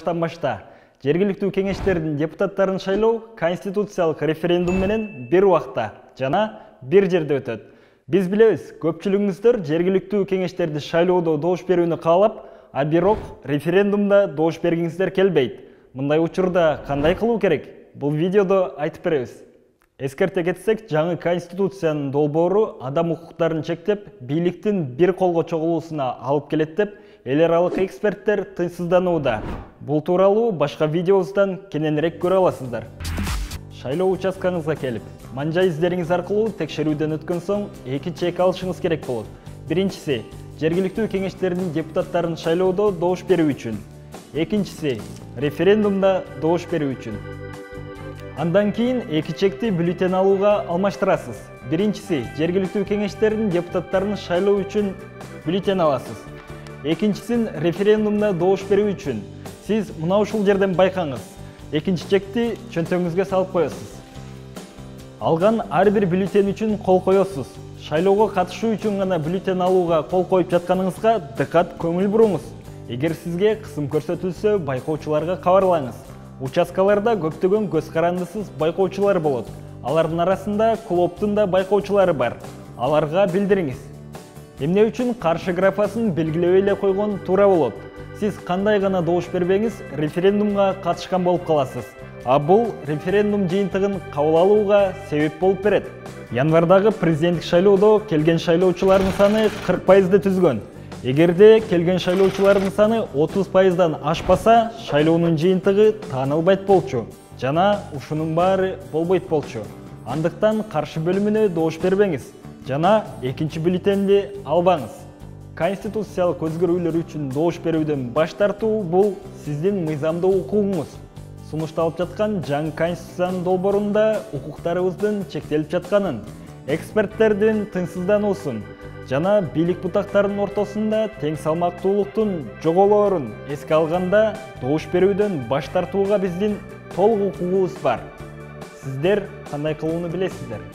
баштанмашта. Жергиликтүү кеңештердин депутаттарын шайлоо конституциялык референдум менен бир убакта жана бир жерде өтөт. Биз билебиз, көпчүлүгүңүздөр жергиликтүү кеңештерди шайлоодо добуш берүүнү каалап, а бирок референдумда добуш бергиңиздер келбейт. Мындай учурда кандай кылуу керек? Бул видеодо айтып беребиз. Эскерте кетсек, жаңы конституциянын долбоору адам укуктарын чектеп, бийликтин бир колго чогулуусуна алып келет деп эл аралык эксперттер тынчсызданууда. Бул тууралуу башка видеобуздан кененирээк көрө аласыздар. Шайлоо участкаңызга келип, манжа издериңиз аркылуу текшерүүдөн өткөн соң эки чек алышыңыз керек болот. Биринчиси, жергиликтүү кеңештердин депутаттарын шайлоодо добуш берүү үчүн. Экинчиси, референдумда добуш берүү үчүн. Андан кийин эки чекти бюллетень алууга алмаштырасыз. Биринчиси, жергиликтүү кеңештердин депутаттарын шайлоо үчүн бюллетень аласыз. Экинчисин референдумда добуш берүү үчүн. Сиз мына ушул жерден байкаңыз. Экинчи чекти чөнтөгүңүзгө салып коесуз. Алган ар бир бюллетень үчүн кол коесуз. Шайлоого катышуу үчүн гана бюллетень алууга кол коюп жатканыңызга дыкат көңүл буруңуз. Эгер сизге кысым көрсөтүлсө, байкоочуларга кабарлаңыз. Участкаларда көптөгөн көз карандысыз байкоочулар болот. Алардын арасында клубтун да байкоочулары бар. Аларга билдириңиз. Эмне үчүн каршы графасын белгилебей эле койгон туура болот. Сиз кандай гана добуш бербеңиз, референдумга катышкан болуп каласыз. А бул референдум жыйынтыгын кабыл алууга себеп болуп берет. Январдагы президенттик шайлоодо келген шайлоочулардын саны 40% түзгөн. Эгерде келген шайлоочулардын саны 30%дан ашпаса, шайлоонун жыйынтыгы таанылбайт болчу. Жана ушунун баары болбойт болчу. Андыктан каршы бөлүмүнө добуш бербеңиз. Жана экинчи бюллетенди албаңыз. Конституциялык өзгөрүүлөр үчүн добуш берүүдөн баш тартуу бул сиздин мыйзамдуу укугуңуз. Сунушталып жаткан жаңы конституциянын долбоорунда укуктарыбыздын чектелип жатканын, эксперттердин тынчсыздануусун жана бийлик бутактарынын ортосунда тең салмактуулуктун жоголоорун эске алганда добуш берүүдөн баш тартууга биздин толук укугубуз бар. Сиздер кандай кылууну билесиздер.